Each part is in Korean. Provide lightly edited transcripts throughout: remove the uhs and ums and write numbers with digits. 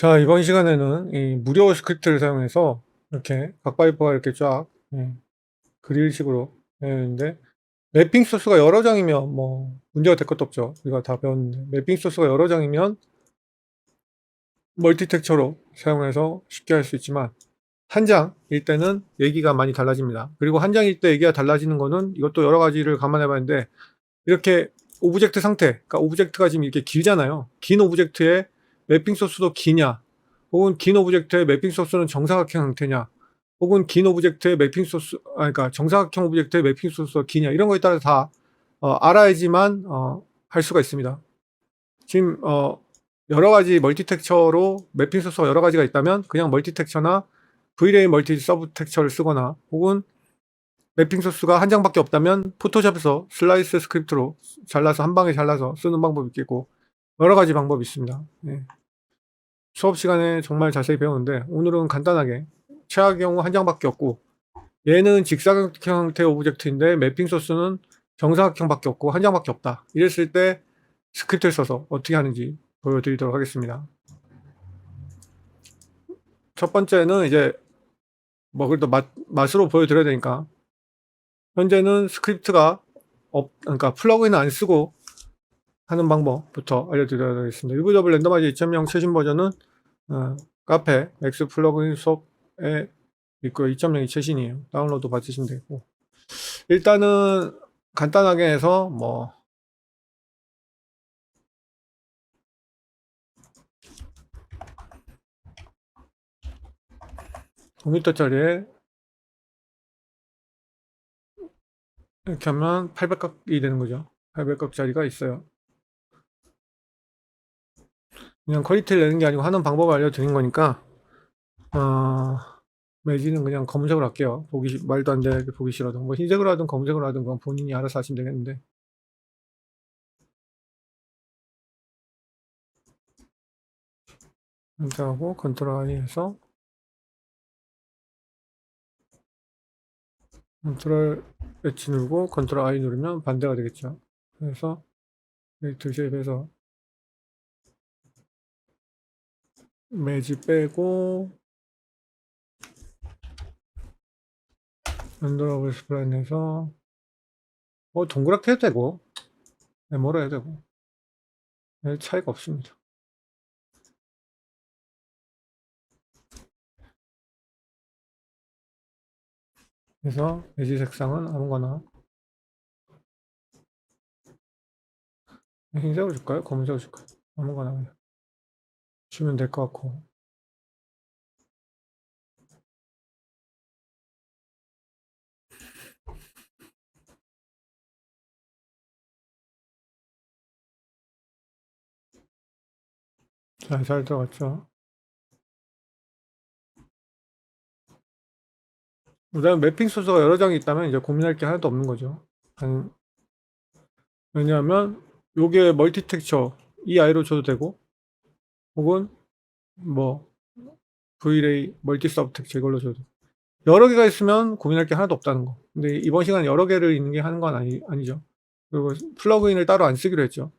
자, 이번 시간에는 이 무료 스크립트를 사용해서 이렇게 각바이퍼가 이렇게 쫙 그릴식으로 되는데, 매핑 소스가 여러 장이면 뭐 문제가 될 것도 없죠. 우리가 다 배웠는데, 매핑 소스가 여러 장이면 멀티 텍처로 사용해서 쉽게 할 수 있지만, 한 장일 때는 얘기가 많이 달라집니다. 그리고 한 장일 때 얘기가 달라지는 거는 이것도 여러 가지를 감안해 봤는데, 이렇게 오브젝트 상태, 그러니까 오브젝트가 지금 이렇게 길잖아요. 긴 오브젝트의 매핑 소스도 기냐, 혹은 긴 오브젝트의 매핑 소스는 정사각형 형태냐, 혹은 긴 오브젝트의 매핑 소스, 그러니까 정사각형 오브젝트의 매핑 소스가 기냐, 이런 거에 따라서 다 알아야지만 할 수가 있습니다. 지금 여러 가지 멀티 텍처로 매핑 소스가 여러 가지가 있다면 그냥 멀티 텍처나 Vray 멀티 서브 텍처를 쓰거나, 혹은 매핑 소스가 한 장밖에 없다면 포토샵에서 슬라이스 스크립트로 잘라서 한 방에 잘라서 쓰는 방법이 있겠고, 여러 가지 방법이 있습니다. 수업 시간에 정말 자세히 배우는데, 오늘은 간단하게 최악의 경우 한 장밖에 없고, 얘는 직사각형 형태의 오브젝트인데 매핑 소스는 정사각형밖에 없고 한 장밖에 없다, 이랬을 때 스크립트를 써서 어떻게 하는지 보여드리도록 하겠습니다. 첫 번째는 이제 뭐 그래도 맛으로 보여드려야 되니까, 현재는 스크립트가 그러니까 플러그인을 안 쓰고 하는 방법부터 알려드리겠습니다. UVW 랜더마이저 2.0 최신 버전은 카페 맥스 플러그인 수업에 있고요. 2.0이 최신이에요. 다운로드 받으시면 되고, 일단은 간단하게 해서 뭐5m짜리에 이렇게 하면 800각이 되는 거죠. 800각짜리가 있어요. 그냥 퀄리티를 내는 게 아니고 하는 방법을 알려드린 거니까, 매지는 그냥 검은색으로 할게요. 말도 안 되게 보기 싫어도. 뭐 흰색으로 하든 검은색으로 하든 그건 본인이 알아서 하시면 되겠는데. 엔터하고 컨트롤 I 해서, 컨트롤 H 누르고 컨트롤 I 누르면 반대가 되겠죠. 그래서 웨이트 쉐입에서 매지 빼고, 언더러블 스프라인 해서 동그랗게 해도 되고 네모로 해도 되고 별 차이가 없습니다. 그래서 매지 색상은 아무거나, 흰색으로 줄까요? 검은색으로 줄까요? 아무거나 그냥 주면 될 것 같고, 잘 들어갔죠. 그다음에 매핑 소스가 여러 장이 있다면 이제 고민할 게 하나도 없는 거죠. 왜냐하면 요게 멀티 텍처 EI로 줘도 되고, 혹은 뭐 Vray 멀티 서브 텍처 이걸로 줘도 되고, 여러 개가 있으면 고민할 게 하나도 없다는 거. 근데 이번 시간 여러 개를 있는 게 하는 건 아니죠. 그리고 플러그인을 따로 안 쓰기로 했죠.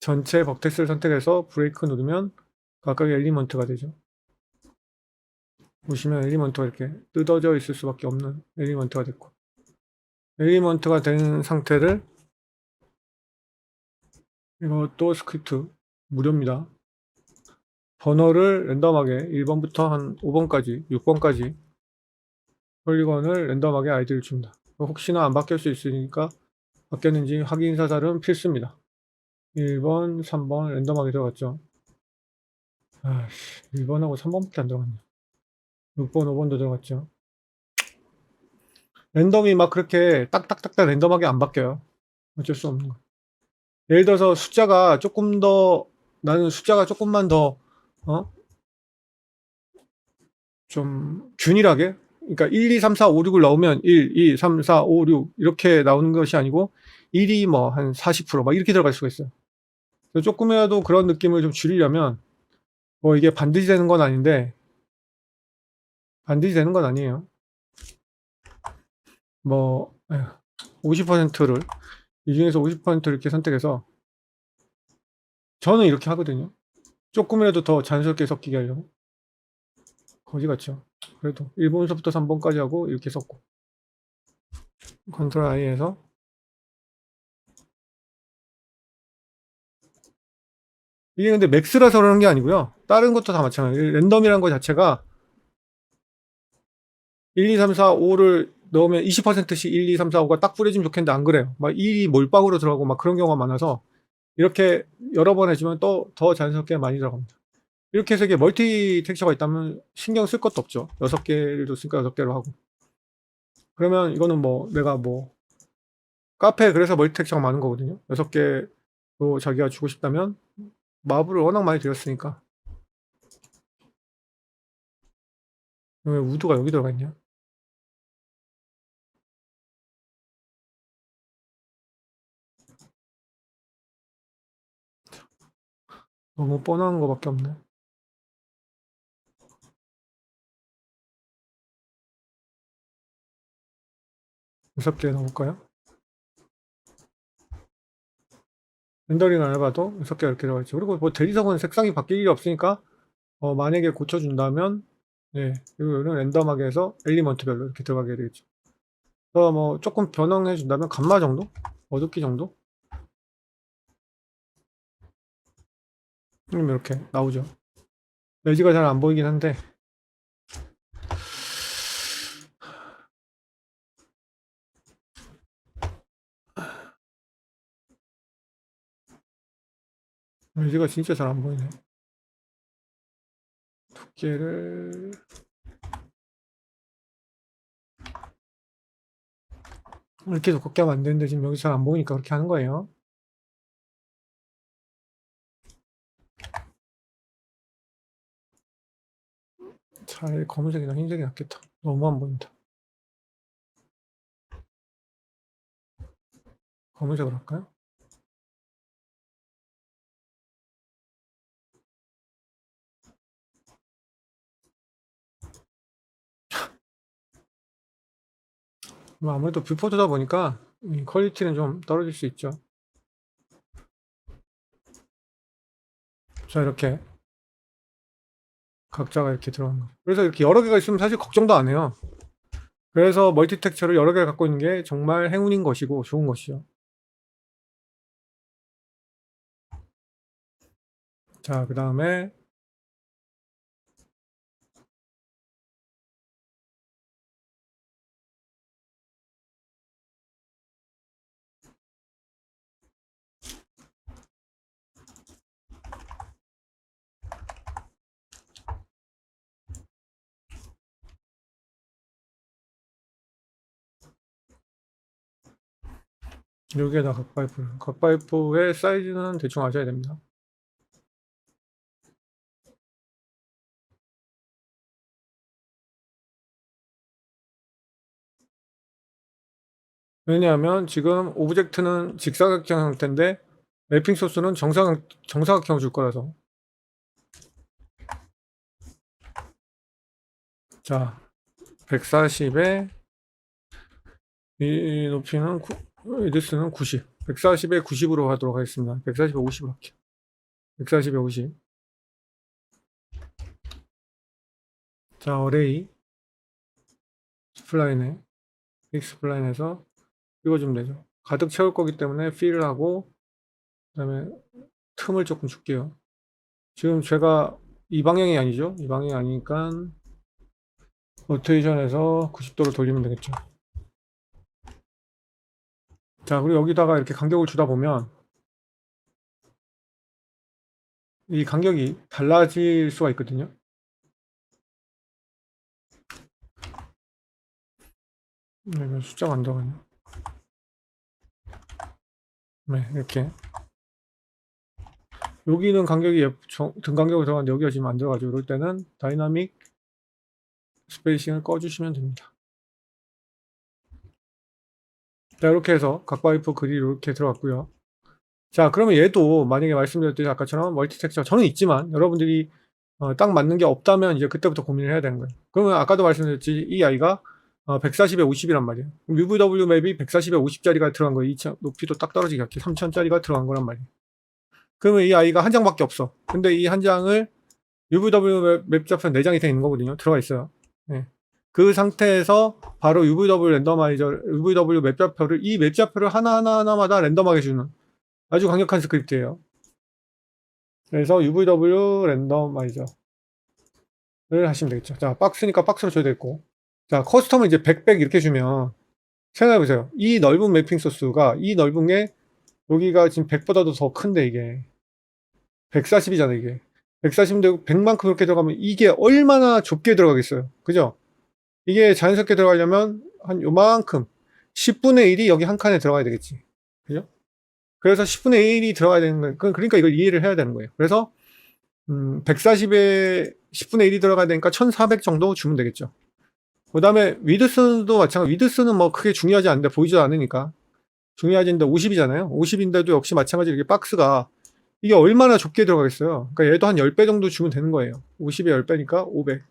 전체 버텍스를 선택해서 브레이크 누르면 각각의 엘리먼트가 되죠. 보시면 엘리먼트가 이렇게 뜯어져 있을 수밖에 없는 엘리먼트가 됐고, 엘리먼트가 된 상태를, 이것도 스크립트 무료입니다. 번호를 랜덤하게 1번부터 한 5번까지 6번까지 폴리건을 랜덤하게 아이디를 줍니다. 혹시나 안 바뀔 수 있으니까 바뀌었는지 확인 사살은 필수입니다. 1번 3번 랜덤하게 들어갔죠. 1번하고 3번밖에 안 들어갔네. 6번 5번도 들어갔죠. 랜덤이 막 그렇게 딱딱딱딱 랜덤하게 안 바뀌어요. 어쩔 수 없는 거. 예를 들어서 숫자가 조금 더, 나는 숫자가 조금만 더 좀 균일하게, 그러니까 1, 2, 3, 4, 5, 6을 넣으면 1, 2, 3, 4, 5, 6 이렇게 나오는 것이 아니고 1이 뭐 한 40% 이렇게 들어갈 수가 있어요. 조금이라도 그런 느낌을 좀 줄이려면, 뭐 이게 반드시 되는 건 아닌데, 반드시 되는 건 아니에요. 뭐 50%를, 이 중에서 50% 이렇게 선택해서, 저는 이렇게 하거든요. 조금이라도 더 자연스럽게 섞이게 하려고. 거지 같죠. 그래도 1번서부터 3번까지 하고 이렇게 섞고. 컨트롤 I에서 이게 근데 맥스라서 그러는 게 아니고요. 다른 것도 다 마찬가지예요. 랜덤이라는 것 자체가 1, 2, 3, 4, 5를 넣으면 20%씩 1, 2, 3, 4, 5가 딱 뿌려지면 좋겠는데 안 그래요. 막 1이 몰빵으로 들어가고 막 그런 경우가 많아서 이렇게 여러 번 해주면 또 더 자연스럽게 많이 들어갑니다. 이렇게 해서 이게 멀티 텍스처가 있다면 신경 쓸 것도 없죠. 6개를 줬으니까 6개로 하고. 그러면 이거는 뭐 내가 뭐 카페 그래서 멀티 텍스처가 많은 거거든요. 6개로 자기가 주고 싶다면 마블을 워낙 많이 드렸으니까. 왜 우드가 여기 들어가 있냐? 너무 뻔한 거밖에 없네. 6개 넣어볼까요? 렌더링 안 해봐도 6개 이렇게 들어가 있죠. 그리고 뭐 대리석은 색상이 바뀔 일이 없으니까 만약에 고쳐준다면 예, 이거는 랜덤하게 해서 엘리먼트별로 이렇게 들어가게 되겠죠. 그래서 뭐 조금 변형해준다면 감마 정도? 어둡기 정도? 이렇게 나오죠. 매지가 잘 안 보이긴 한데 매지가 진짜 잘 안 보이네. 두께를 이렇게 두껍게 하면 안 되는데 지금 여기 잘 안 보이니까 그렇게 하는 거예요. 차라리 검은색이나 흰색이 낫겠다. 너무 안 보인다. 검은색으로 할까요? 뭐 아무래도 뷰포트다 보니까 퀄리티는 좀 떨어질 수 있죠. 자, 이렇게 각자가 이렇게 들어가는 거죠. 그래서 이렇게 여러 개가 있으면 사실 걱정도 안 해요. 그래서 멀티 텍스처를 여러 개를 갖고 있는 게 정말 행운인 것이고 좋은 것이죠. 자, 그 다음에 여기에다 각파이프의 사이즈는 대충 아셔야 됩니다. 왜냐하면 지금 오브젝트는 직사각형 형태인데 맵핑 소스는 정사각형 줄 거라서. 자, 140에 이 높이는 에디스는 90. 140에 90으로 하도록 하겠습니다. 140에 50으로 할게요. 140에 50. 자, 어레이 스플라인에 익스플라인에서 읽어주면 되죠. 가득 채울 거기 때문에 fill을 하고 그 다음에 틈을 조금 줄게요. 지금 제가 이 방향이 아니죠. 이 방향이 아니니까 로테이션에서 90도로 돌리면 되겠죠. 자, 그리고 여기다가 이렇게 간격을 주다 보면 이 간격이 달라질 수가 있거든요. 왜 숫자가 안 들어가냐. 네, 이렇게 여기는 간격이 등 간격을 들어가는데 여기가 지금 안 들어가죠. 이럴 때는 다이나믹 스페이싱을 꺼주시면 됩니다. 자, 이렇게 해서 각파이프 글이 이렇게 들어갔고요. 자, 그러면 얘도 만약에 말씀드렸듯이 아까처럼 멀티 텍스처 저는 있지만 여러분들이 딱 맞는 게 없다면 이제 그때부터 고민을 해야 되는 거예요. 그러면 아까도 말씀드렸지 이 아이가 140에 50이란 말이에요. UVW 맵이 140에 50짜리가 들어간 거예요. 높이도 딱 떨어지게 이렇게 3000짜리가 들어간 거란 말이에요. 그러면 이 아이가 한 장밖에 없어. 근데 이 한 장을 UVW 맵 좌표 4장이 돼 있는 거거든요. 들어가 있어요. 네. 그 상태에서 바로 UVW 랜더마이저, UVW 맵 좌표를, 이 맵 좌표를 하나마다 랜덤하게 주는 아주 강력한 스크립트예요. 그래서 UVW 랜더마이저를 하시면 되겠죠. 자, 박스니까 박스로 줘야 되겠고. 자, 커스텀을 이제 100 이렇게 주면 생각해보세요. 이 넓은 매핑 소스가 이 넓은 게 여기가 지금 100보다도 더 큰데 이게 140이잖아 이게. 140인데 100만큼 이렇게 들어가면 이게 얼마나 좁게 들어가겠어요. 그죠? 이게 자연스럽게 들어가려면 한 요만큼 10분의 1이 여기 한 칸에 들어가야 되겠지. 그죠? 그래서 10분의 1이 들어가야 되는 거예요. 그러니까 이걸 이해를 해야 되는 거예요. 그래서 140에 10분의 1이 들어가야 되니까 1400 정도 주면 되겠죠. 그 다음에 위드스도 마찬가지. 위드스는 뭐 크게 중요하지 않은데 보이지도 않으니까 중요하지 않는데 50이잖아요. 50인데도 역시 마찬가지로 이렇게 박스가 이게 얼마나 좁게 들어가겠어요. 그러니까 얘도 한 10배 정도 주면 되는 거예요. 50에 10배니까 500.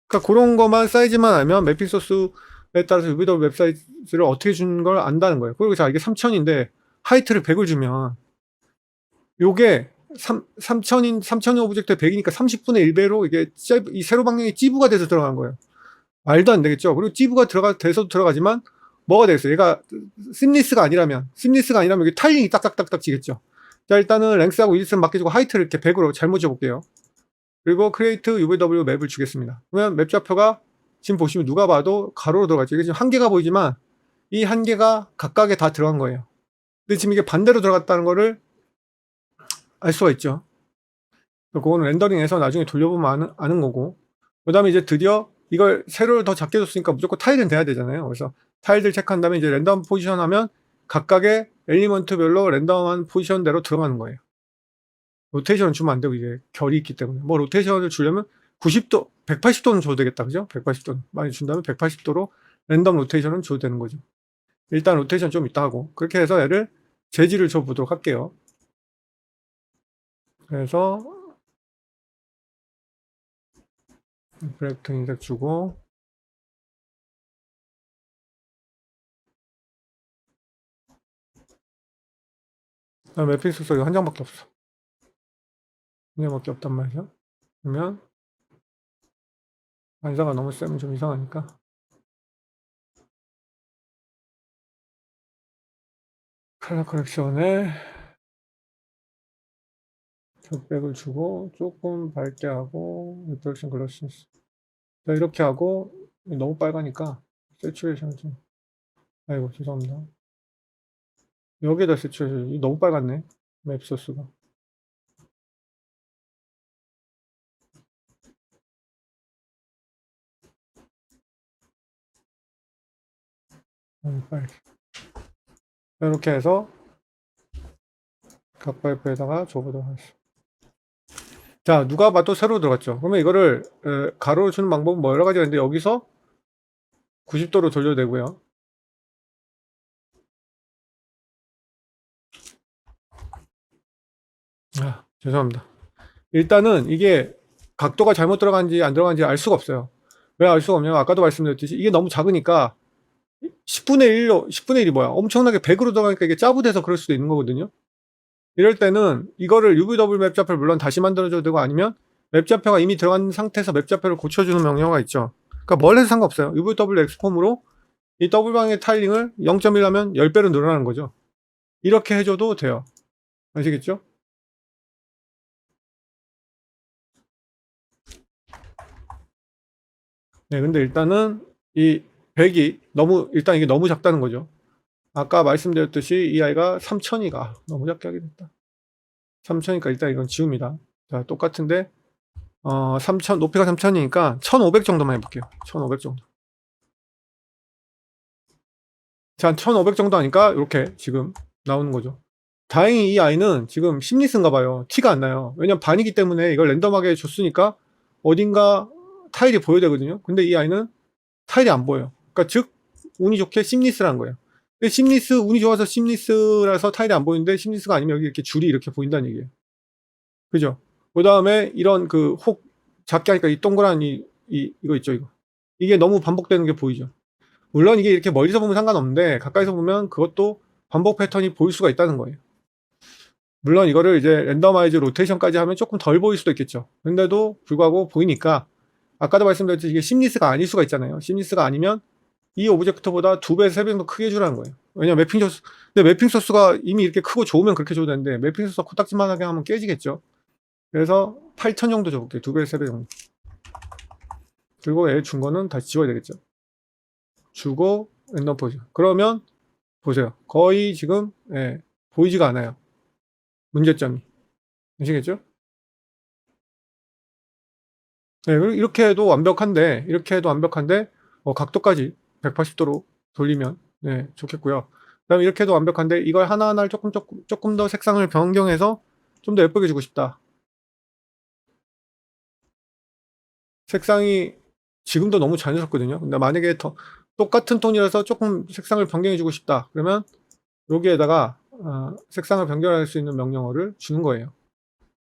그러니까 그런 것만 사이즈만 알면 매핑 소스에 따라서 UVW 웹 사이즈를 어떻게 주는 걸 안다는 거예요. 그리고 자, 이게 3000인데 하이트를 100을 주면 요게 3000 오브젝트 100이니까 30분의 1배로 이게 이 세로 방향이 찌부가 돼서 들어간 거예요. 말도 안 되겠죠. 그리고 찌부가 돼서 들어가지만 뭐가 되겠어요? 얘가 심리스가 아니라면 여기 타일링이 딱딱딱딱 지겠죠. 자, 일단은 랭스하고 위드스는 맡겨주고 하이트를 이렇게 100으로 잘못 줘볼게요. 그리고 크리에이트 UVW 맵을 주겠습니다. 그러면 맵 좌표가 지금 보시면 누가 봐도 가로로 들어갔죠. 이게 지금 한 개가 보이지만 이 한 개가 각각에 다 들어간 거예요. 근데 지금 이게 반대로 들어갔다는 거를 알 수가 있죠. 그거는 렌더링해서 나중에 돌려보면 아는 거고. 그 다음에 이제 드디어 이걸 세로를 더 작게 줬으니까 무조건 타일은 돼야 되잖아요. 그래서 타일들 체크한 다음에 이제 랜덤 포지션 하면 각각의 엘리먼트별로 랜덤한 포지션대로 들어가는 거예요. 로테이션을 주면 안 되고 이게 결이 있기 때문에. 뭐 로테이션을 주려면 90도, 180도는 줘도 되겠다. 그죠? 180도. 많이 준다면 180도로 랜덤 로테이션은 줘도 되는 거죠. 일단 로테이션 좀 이따 하고. 그렇게 해서 얘를 재질을 줘보도록 할게요. 그래서 브렉트 인덱 주고 매핑 소스 한 장밖에 없어. 한 장밖에 없단 말이죠. 그러면 반사가 너무 세면 좀 이상하니까 컬러 커렉션에 격백을 주고 조금 밝게 하고 리프렉션 글러시스. 자, 이렇게 하고 너무 빨가니까 세츄레이션을 좀, 아이고 죄송합니다. 여기에다 세츄레이션 너무 빨갛네. 맵 소스가. 빨리. 이렇게 해서 각 파이프에다가 줘보도록 하겠습니다. 자, 누가 봐도 세로 들어갔죠. 그러면 이거를 가로로 주는 방법은 뭐 여러 가지가 있는데 여기서 90도로 돌려도 되고요. 죄송합니다. 일단은 이게 각도가 잘못 들어간지 안 들어간지 알 수가 없어요. 왜 알 수가 없냐면 아까도 말씀드렸듯이 이게 너무 작으니까 10분의 1이 뭐야? 엄청나게 100으로 들어가니까 이게 짜부돼서 그럴 수도 있는 거거든요. 이럴 때는 이거를 UVW 맵 좌표를 물론 다시 만들어줘도 되고 아니면 맵 좌표가 이미 들어간 상태에서 맵 좌표를 고쳐주는 명령어가 있죠. 그러니까 뭘 해도 상관없어요. UVW 엑스폼으로 이 더블방의 타일링을 0.1하면 10배로 늘어나는 거죠. 이렇게 해줘도 돼요. 아시겠죠? 네, 근데 일단은 이 100이 일단 이게 너무 작다는 거죠. 아까 말씀드렸듯이 이 아이가 3000이가 너무 작게 하게 됐다. 3000이니까 일단 이건 지웁니다. 자, 똑같은데 3000, 높이가 3000이니까 1500 정도만 해볼게요. 1500 정도. 자, 1500 정도 하니까 이렇게 지금 나오는 거죠. 다행히 이 아이는 지금 심리스인가 봐요. 티가 안 나요. 왜냐면 반이기 때문에 이걸 랜덤하게 줬으니까 어딘가 타일이 보여야 되거든요. 근데 이 아이는 타일이 안 보여요. 그러니까 즉 운이 좋게 심리스라는 거예요. 근데 심리스, 운이 좋아서 심리스라서 타일이 안 보이는데 심리스가 아니면 여기 이렇게 줄이 이렇게 보인다는 얘기예요. 그죠? 그 다음에 이런 혹 작게 하니까 이 동그란 이거 있죠, 이거. 이게 너무 반복되는 게 보이죠. 물론 이게 이렇게 멀리서 보면 상관없는데 가까이서 보면 그것도 반복 패턴이 보일 수가 있다는 거예요. 물론 이거를 이제 랜더마이즈 로테이션까지 하면 조금 덜 보일 수도 있겠죠. 근데도 불구하고 보이니까 아까도 말씀드렸듯이 이게 심리스가 아닐 수가 있잖아요. 심리스가 아니면 이 오브젝트보다 2배, 3배 더 크게 해주라는 거예요. 왜냐면 매핑 소스, 근데 매핑 소스가 이미 이렇게 크고 좋으면 그렇게 줘도 되는데 매핑 소스가 코딱지만하게 하면 깨지겠죠. 그래서 8000 정도 줘볼게요. 2배, 3배 정도. 그리고 얘 준 거는 다시 지워야 되겠죠. 주고 랜덤 포즈. 그러면 보세요. 거의 지금 보이지가 않아요. 문제점이. 아시겠죠? 네, 이렇게 해도 완벽한데, 각도까지 180도로 돌리면, 좋겠고요. 그 다음에 이렇게 해도 완벽한데, 이걸 하나하나를 조금 더 색상을 변경해서 좀 더 예쁘게 주고 싶다. 색상이 지금도 너무 자연스럽거든요. 근데 만약에 더 똑같은 톤이라서 조금 색상을 변경해 주고 싶다. 그러면 여기에다가 색상을 변경할 수 있는 명령어를 주는 거예요.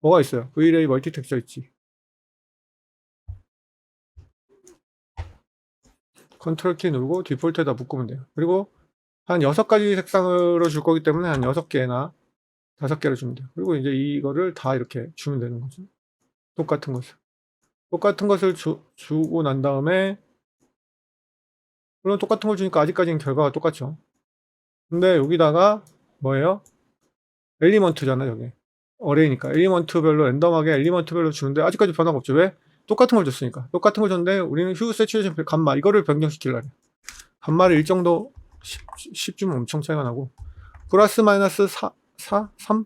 뭐가 있어요? Vray 멀티 텍스처 있지. 컨트롤 키 누르고 디폴트에다 묶으면 돼요. 그리고 한 6가지 색상으로 줄 거기 때문에 한 6개나 5개를 주면 돼요. 그리고 이제 이거를 다 이렇게 주면 되는 거죠. 똑같은 것을. 똑같은 것을 주고 난 다음에, 물론 똑같은 걸 주니까 아직까지는 결과가 똑같죠. 근데 여기다가 뭐예요? 엘리먼트잖아, 여기. 어레이니까. 엘리먼트별로 랜덤하게 엘리먼트별로 주는데 아직까지 변화가 없죠. 왜? 똑같은 걸 줬으니까. 똑같은 걸 줬는데 우리는 휴 세츄레이션 감마 이거를 변경시키려고 해요. 감마를 일정도 10주면 엄청 차이가 나고 플러스 마이너스 3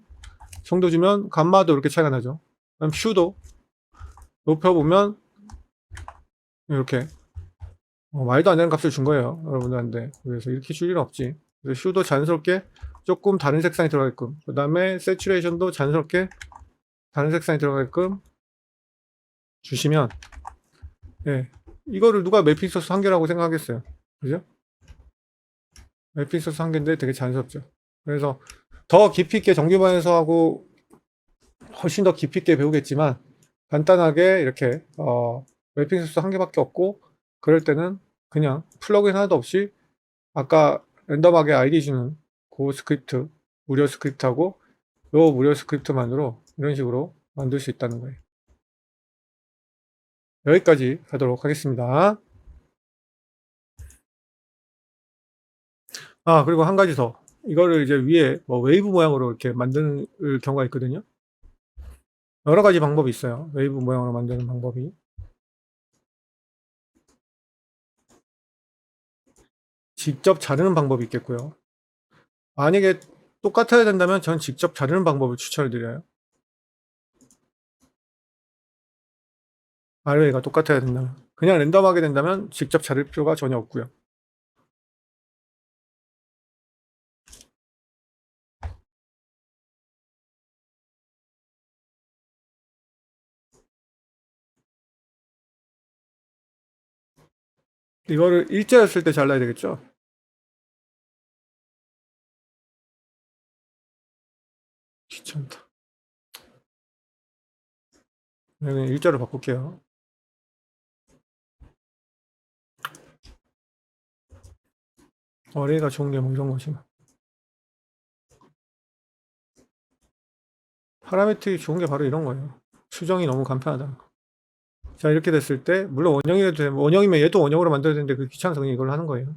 정도 주면 감마도 이렇게 차이가 나죠. 그럼 슈도 높여보면 이렇게 말도 안 되는 값을 준 거예요, 여러분들한테. 그래서 이렇게 줄 일은 없지. 그래서 슈도 자연스럽게 조금 다른 색상이 들어가게끔, 그 다음에 세츄레이션도 자연스럽게 다른 색상이 들어가게끔 주시면, 이거를 누가 매핑 소스 한 개라고 생각하겠어요, 그죠? 매핑 소스 한 개인데 되게 자연스럽죠. 그래서 더 깊이 있게 정규반에서 하고 훨씬 더 깊이 있게 배우겠지만, 간단하게 이렇게 매핑 소스 한 개밖에 없고, 그럴 때는 그냥 플러그인 하나도 없이 아까 랜덤하게 아이디 주는 그 스크립트, 무료 스크립트하고 요 무료 스크립트만으로 이런 식으로 만들 수 있다는 거예요. 여기까지 하도록 하겠습니다. 그리고 한 가지 더. 이거를 이제 위에 뭐 웨이브 모양으로 이렇게 만드는 경우가 있거든요. 여러 가지 방법이 있어요. 웨이브 모양으로 만드는 방법이. 직접 자르는 방법이 있겠고요. 만약에 똑같아야 된다면 전 직접 자르는 방법을 추천을 드려요. RA가 똑같아야 된다면. 그냥 랜덤하게 된다면 직접 자를 필요가 전혀 없고요. 이거를 일자였을 때 잘라야 되겠죠. 귀찮다. 여기 일자로 바꿀게요. 어레이가 좋은 게 뭐 이런 거지. 파라메트릭이 좋은 게 바로 이런 거예요. 수정이 너무 간편하다는 거. 자, 이렇게 됐을 때, 물론 원형이라도 되면, 원형이면 얘도 원형으로 만들어야 되는데 그 귀찮아서 그냥 이걸 하는 거예요.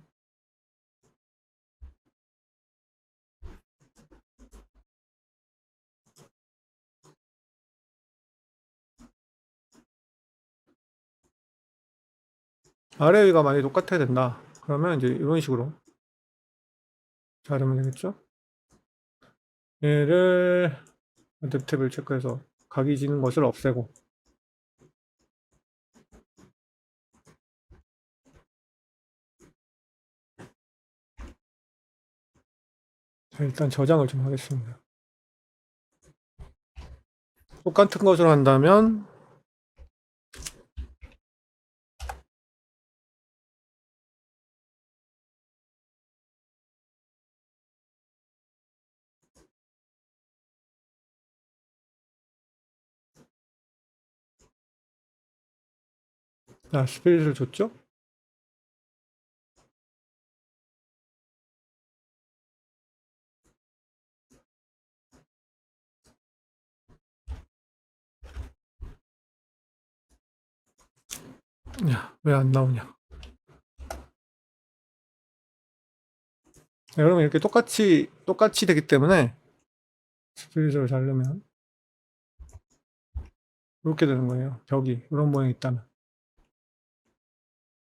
아래 위가 만약에 똑같아야 된다. 그러면 이제 이런 식으로 자르면 되겠죠? 얘를 어댑 탭을 체크해서 각이 지는 것을 없애고, 자, 일단 저장을 좀 하겠습니다. 똑같은 것으로 한다면 자, 스피릿을 줬죠? 야, 왜 안 나오냐? 네, 그러면 이렇게 똑같이 되기 때문에 스플릿을 자르면 이렇게 되는 거예요. 벽이 이런 모양이 있다면.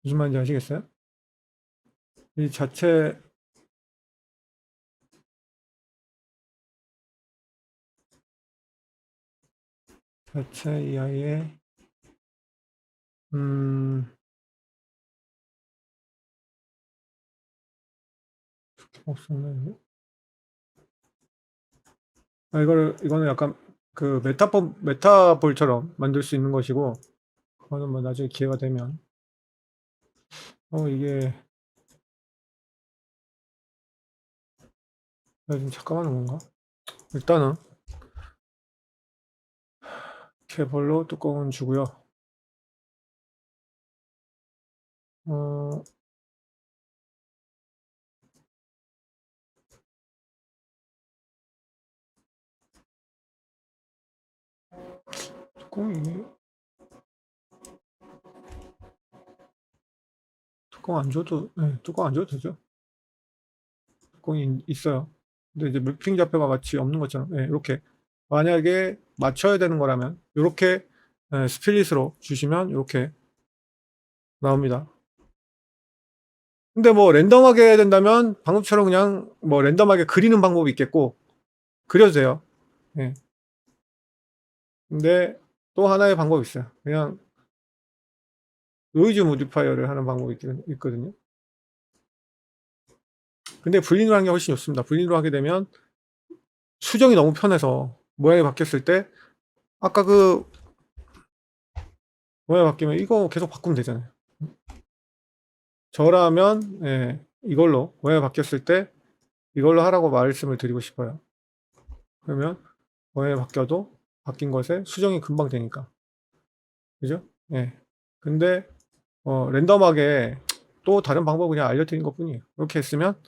무슨 말인지 아시겠어요? 이 자체 이 아이의 없었네. 이거는 약간 그 메타볼처럼 만들 수 있는 것이고, 그거는 뭐 나중에 기회가 되면. 이게 내가 지금 잠깐만 하는 건가? 일단은 개벌로 뚜껑은 주고요. 어, 뚜껑이 뚜껑 안 줘도 뚜껑 안 줘도 되죠. 뚜껑이 있어요. 근데 이제 물핑 좌표가 같이 없는 것처럼 이렇게 만약에 맞춰야 되는 거라면 이렇게 스플릿으로 주시면 이렇게 나옵니다. 근데 뭐 랜덤하게 해야 된다면 방금처럼 그냥 뭐 랜덤하게 그리는 방법이 있겠고 그려도 돼요. 예. 근데 또 하나의 방법이 있어요. 그냥 노이즈 모디파이어를 하는 방법이 있거든요. 근데 분리로 하는 게 훨씬 좋습니다. 분리로 하게 되면 수정이 너무 편해서 모양이 바뀌었을 때 아까 그 모양이 바뀌면 이거 계속 바꾸면 되잖아요. 저라면 이걸로 모양이 바뀌었을 때 이걸로 하라고 말씀을 드리고 싶어요. 그러면 모양이 바뀌어도 바뀐 것에 수정이 금방 되니까. 그죠? 예. 근데 랜덤하게 또 다른 방법 그냥 알려드린 것 뿐이에요. 이렇게 했으면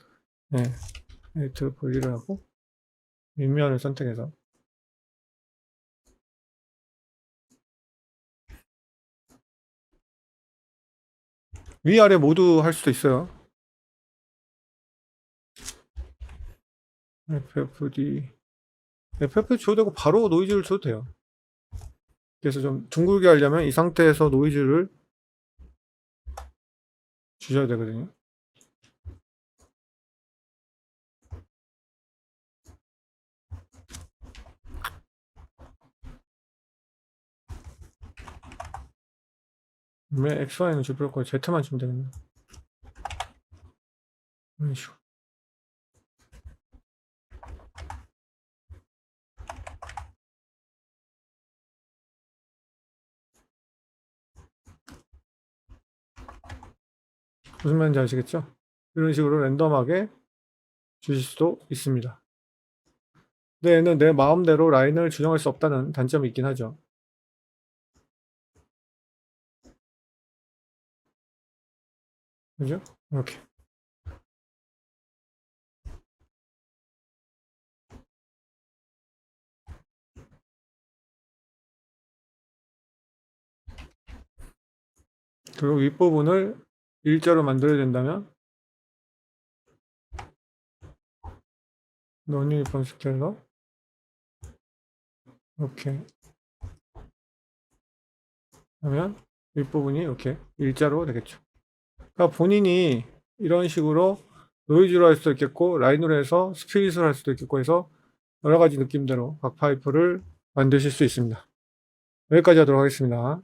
에디트 분리를 하고 윗면을 선택해서 위아래 모두 할 수도 있어요. FFD 줘도 되고 바로 노이즈를 줘도 돼요. 그래서 좀 둥글게 하려면 이 상태에서 노이즈를 주셔야 되거든요. 왜 XY는 줄 필요 없고 Z만 주면 되겠네. 이런 식으로. 무슨 말인지 아시겠죠? 이런 식으로 랜덤하게 주실 수도 있습니다. 근데 얘는 내 마음대로 라인을 조정할 수 없다는 단점이 있긴 하죠. 그죠? 이렇게. 그리고 윗부분을 일자로 만들어야 된다면 non-uniform 스케일러 이렇게 하면 윗부분이 이렇게 일자로 되겠죠. 그러니까 본인이 이런 식으로 노이즈로 할 수도 있겠고 라인으로 해서 스플릿으로 할 수도 있겠고 해서 여러 가지 느낌대로 각 파이프를 만드실 수 있습니다. 여기까지 하도록 하겠습니다.